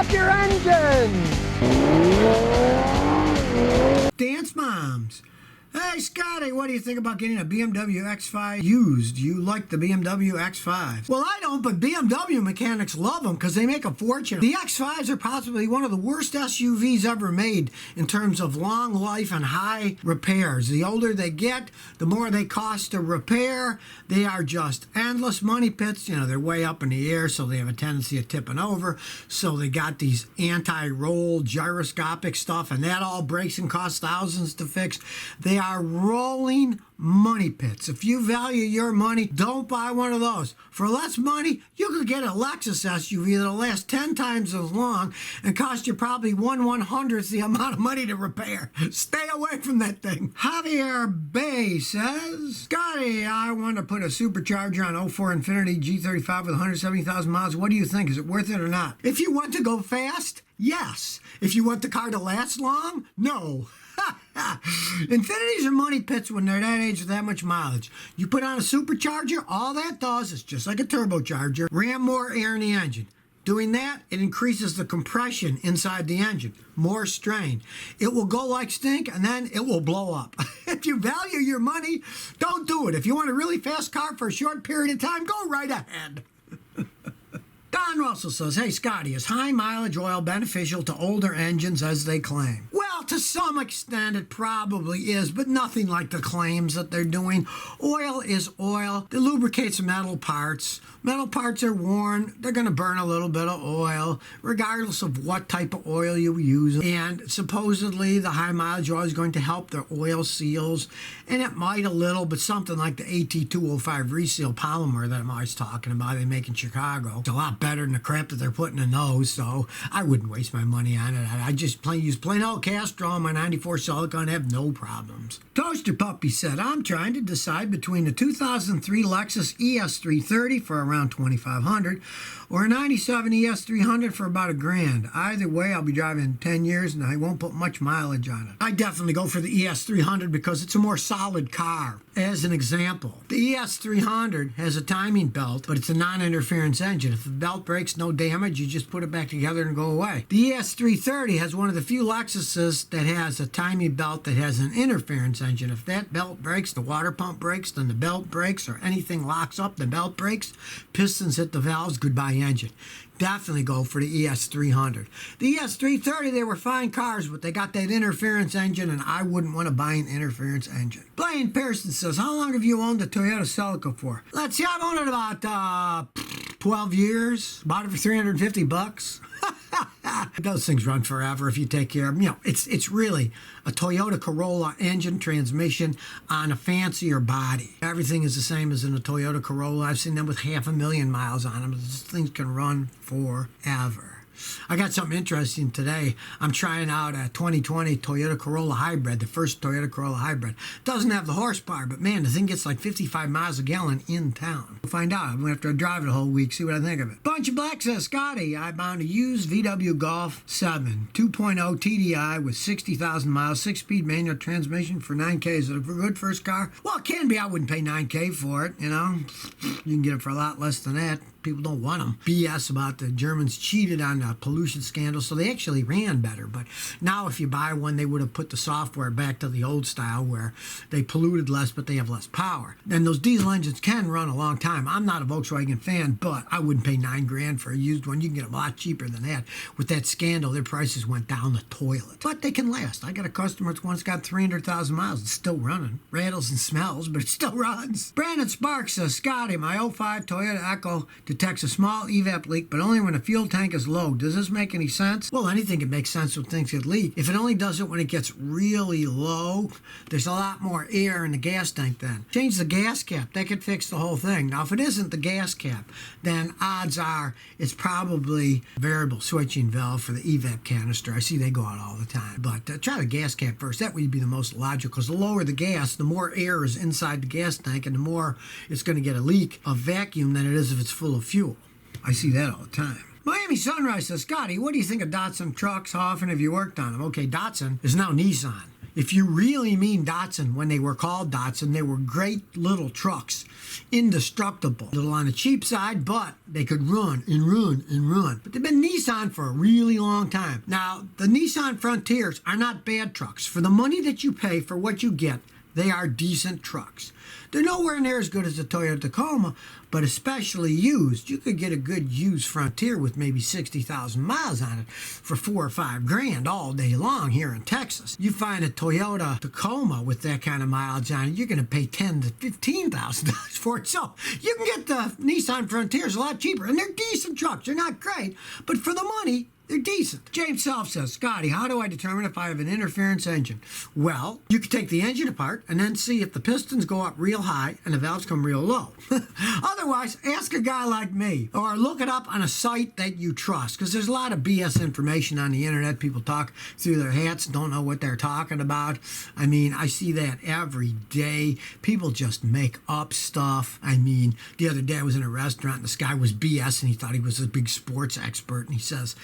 up your engine! Dance moms. Hey, Scotty, what do you think about getting a BMW X5 used? Do you like the BMW X5s? Well, I don't, but BMW mechanics love them because they make a fortune. The X5s are possibly one of the worst SUVs ever made in terms of long life and high repairs. The older they get, the more they cost to repair. They are just endless money pits. You know, they're way up in the air, so they have a tendency of tipping over. So they got these anti-roll gyroscopic stuff, and that all breaks and costs thousands to fix. They are rolling money pits. If you value your money, don't buy one of those. For less money, you could get a Lexus SUV that'll last 10 times as long and cost you probably 1/100th the amount of money to repair. Stay away from that thing. Javier Bay says, Scotty, I want to put a supercharger on 04 Infiniti G35 with 170,000 miles. What do you think? Is it worth it or not? If you want to go fast, yes. If you want the car to last long, no. Infinities are money pits when they're that age with that much mileage. You put on a supercharger, all that does is just like a turbocharger, ram more air in the engine. Doing that, it increases the compression inside the engine. More strain. It will go like stink and then it will blow up. If you value your money, don't do it. If you want a really fast car for a short period of time, go right ahead. Don Russell says, hey, Scotty, is high mileage oil beneficial to older engines as they claim? Well, to some extent it probably is, but nothing like the claims that they're doing. Oil is oil. It lubricates metal parts. Metal parts are worn. They're going to burn a little bit of oil, regardless of what type of oil you use. And supposedly the high mileage oil is going to help their oil seals, and it might a little, but something like the AT205 reseal polymer that I'm always talking about they make in Chicago, it's a lot better than the crap that they're putting in those, so I wouldn't waste my money on it. I just use plain old Castrol on my 94 Celica and have no problems. Toaster Puppy said, I'm trying to decide between a 2003 Lexus ES330 for around $2,500 or a 97 ES300 for about $1,000. Either way, I'll be driving 10 years and I won't put much mileage on it. I definitely go for the ES300 because it's a more solid car. As an example, the ES300 has a timing belt, but it's a non-interference engine. If the belt breaks, no damage, you just put it back together and go away. The ES330 has one of the few Lexuses that has a timing belt that has an interference engine. If that belt breaks, the water pump breaks, then the belt breaks, or anything locks up, the belt breaks, pistons hit the valves, goodbye engine. Definitely go for the ES300. The ES330, they were fine cars, but they got that interference engine, and I wouldn't want to buy an interference engine. Blaine Pearson says, how long have you owned a Toyota Celica for? Let's see, I've owned it about 12 years. Bought it for $350. Those things run forever if you take care of them. You know, it's really a Toyota Corolla engine transmission on a fancier body. Everything is the same as in a Toyota Corolla. I've seen them with 500,000 miles on them. These things can run forever. I got something interesting today. I'm trying out a 2020 Toyota Corolla Hybrid, the first Toyota Corolla Hybrid. Doesn't have the horsepower, but man, the thing gets like 55 miles a gallon in town. We'll find out. I'm going to have to drive it a whole week, see what I think of it. Bunch of Black says, Scotty, I found a used VW Golf 7 2.0 TDI with 60,000 miles, 6-speed manual transmission for $9K. Is it a good first car? Well, it can be. I wouldn't pay $9K for it, you know. You can get it for a lot less than that. People don't want them. BS about the Germans cheated on the pollution scandal, so they actually ran better. But now if you buy one, they would have put the software back to the old style where they polluted less, but they have less power. And those diesel engines can run a long time. I'm not a Volkswagen fan, but I wouldn't pay $9,000 for a used one. You can get them a lot cheaper than that. With that scandal, their prices went down the toilet. But they can last. I got a customer that's once got 300,000 miles. It's still running. Rattles and smells, but it still runs. Brandon Sparks says, Scotty, my 05 Toyota Echo detects a small evap leak, but only when the fuel tank is low. Does this make any sense? Well, anything can make sense when things get leaked. If it only does it when it gets really low, there's a lot more air in the gas tank then. Change the gas cap. That could fix the whole thing. Now, if it isn't the gas cap, then odds are it's probably a variable switching valve for the evap canister. I see they go out all the time. But try the gas cap first. That would be the most logical, because the lower the gas, the more air is inside the gas tank, and the more it's going to get a leak of vacuum than it is if it's full of fuel. I see that all the time. Miami Sunrise says, Scotty, what do you think of Datsun trucks? How often have you worked on them? Okay, Datsun is now Nissan. If you really mean Datsun, when they were called Datsun, they were great little trucks. Indestructible. A little on the cheap side, but they could run and run and run. But they've been Nissan for a really long time. Now, the Nissan Frontiers are not bad trucks. For the money that you pay for what you get, they are decent trucks. They're nowhere near as good as the Toyota Tacoma, but especially used. You could get a good used Frontier with maybe 60,000 miles on it for $4 or $5 grand all day long here in Texas. You find a Toyota Tacoma with that kind of mileage on it, you're going to pay $10,000 to $15,000 for it. So you can get the Nissan Frontiers a lot cheaper, and they're decent trucks. They're not great, but for the money, they're decent. James Self says, Scotty, how do I determine if I have an interference engine? Well, you can take the engine apart and then see if the pistons go up real high and the valves come real low. Otherwise, ask a guy like me or look it up on a site that you trust, because there's a lot of BS information on the internet. People talk through their hats and don't know what they're talking about. I mean, I see that every day. People just make up stuff. I mean, the other day I was in a restaurant and this guy was BS and he thought he was a big sports expert, and he says,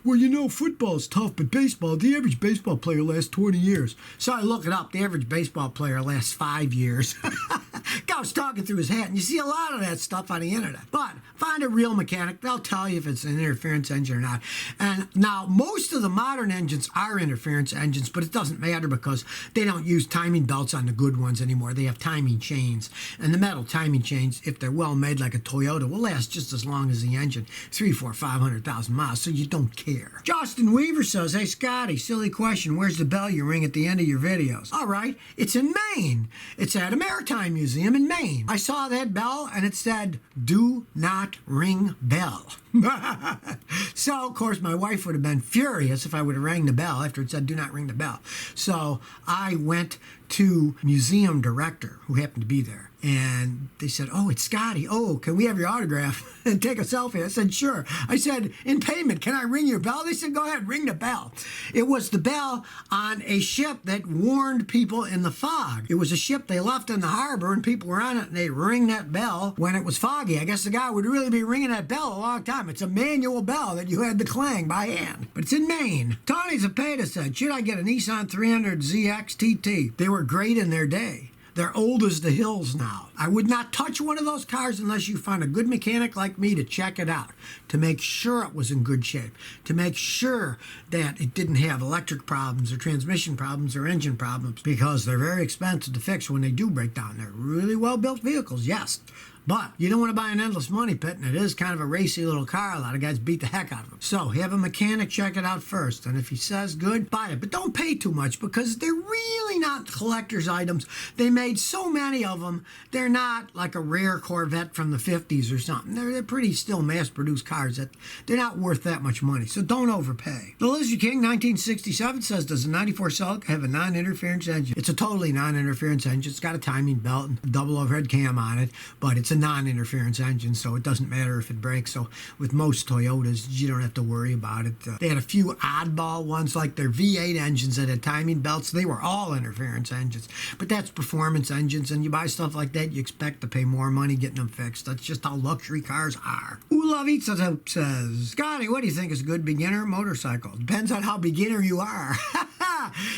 well, you know, football's tough, but baseball, the average baseball player lasts 20 years. So I look it up. The average baseball player lasts 5 years. Guy was talking through his hat, and you see a lot of that stuff on the internet. But find a real mechanic. They'll tell you if it's an interference engine or not. And now, most of the modern engines are interference engines, but it doesn't matter because they don't use timing belts on the good ones anymore. They have timing chains. And the metal timing chains, if they're well made like a Toyota, will last just as long as the engine, 300, 400, 500,000 miles. So you don't care. Justin Weaver says, hey, Scotty, silly question. Where's the bell you ring at the end of your videos? All right, it's in Maine. It's at a maritime museum in Maine. I saw that bell and it said, do not ring bell. So, of course, my wife would have been furious if I would have rang the bell after it said, do not ring the bell. So I went to museum director who happened to be there. And they said, oh, it's Scotty. Oh, can we have your autograph and take a selfie? I said, sure. I said, in payment, can I ring your bell? They said, go ahead, ring the bell. It was the bell on a ship that warned people in the fog. It was a ship they left in the harbor and people were on it and they ring that bell when it was foggy. I guess the guy would really be ringing that bell a long time. It's a manual bell that you had to clang by hand. But it's in Maine. Tony Zapata said, should I get a Nissan 300ZX TT? They were great in their day. They're old as the hills now. I would not touch one of those cars unless you found a good mechanic like me to check it out, to make sure it was in good shape, to make sure that it didn't have electric problems or transmission problems or engine problems, because they're very expensive to fix when they do break down. They're really well-built vehicles, yes. But you don't want to buy an endless money pit, and it is kind of a racy little car. A lot of guys beat the heck out of them. So have a mechanic check it out first, and if he says good, buy it. But don't pay too much because they're really not collector's items. They made so many of them. They're not like a rare Corvette from the 50s or something. They're pretty still mass-produced cars. That they're not worth that much money, so don't overpay. The Lizard King 1967 says, does a 94 Celica have a non-interference engine? It's a totally non-interference engine. It's got a timing belt and a double overhead cam on it, but it's a non-interference engine, so it doesn't matter if it breaks. So with most Toyotas, you don't have to worry about it. They had a few oddball ones, like their V8 engines that had timing belts. They were all interference engines, but that's performance engines, and you buy stuff like that, you expect to pay more money getting them fixed. That's just how luxury cars are. Ulavitsa says, Scotty, what do you think is a good beginner motorcycle? Depends on how beginner you are.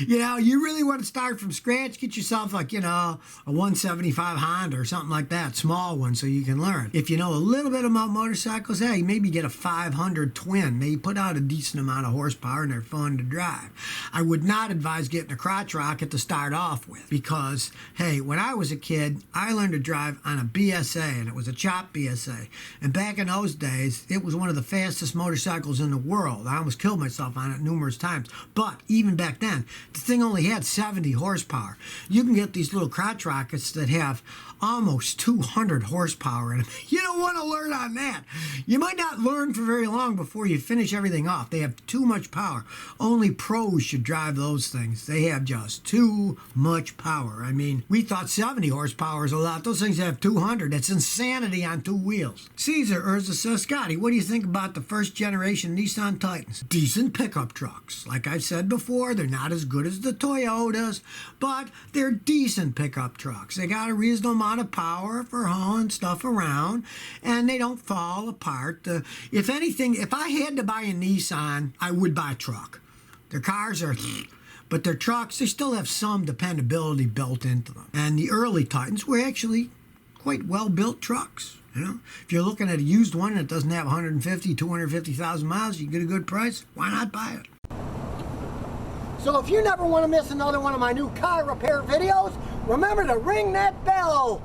You know, you really want to start from scratch, get yourself like, you know, a 175 Honda or something like that, small one, so you can learn. If you know a little bit about motorcycles, hey, maybe get a 500 twin. They put out a decent amount of horsepower and they're fun to drive. I would not advise getting a crotch rocket to start off with because, hey, when I was a kid, I learned to drive on a BSA, and it was a chop BSA. And back in those days, it was one of the fastest motorcycles in the world. I almost killed myself on it numerous times. But even back then, the thing only had 70 horsepower. You can get these little crotch rockets that have almost 200 horsepower in them. You don't want to learn on that. You might not learn for very long before you finish everything off. They have too much power. Only pros should drive those things. They have just too much power. I mean, we thought 70 horsepower is a lot. Those things have 200. That's insanity on two wheels. Caesar Urza says, Scotty, what do you think about the first generation Nissan Titans? Decent pickup trucks. Like I've said before, they're not as good as the Toyotas, but they're decent pickup trucks. They got a reasonable amount of power for hauling stuff around, and they don't fall apart. If anything, if I had to buy a Nissan, I would buy a truck. Their cars are but their trucks, they still have some dependability built into them. And the early Titans were actually quite well-built trucks. You know, if you're looking at a used one that doesn't have 150, 250,000 miles, you get a good price, why not buy it? So if you never want to miss another one of my new car repair videos, remember to ring that bell.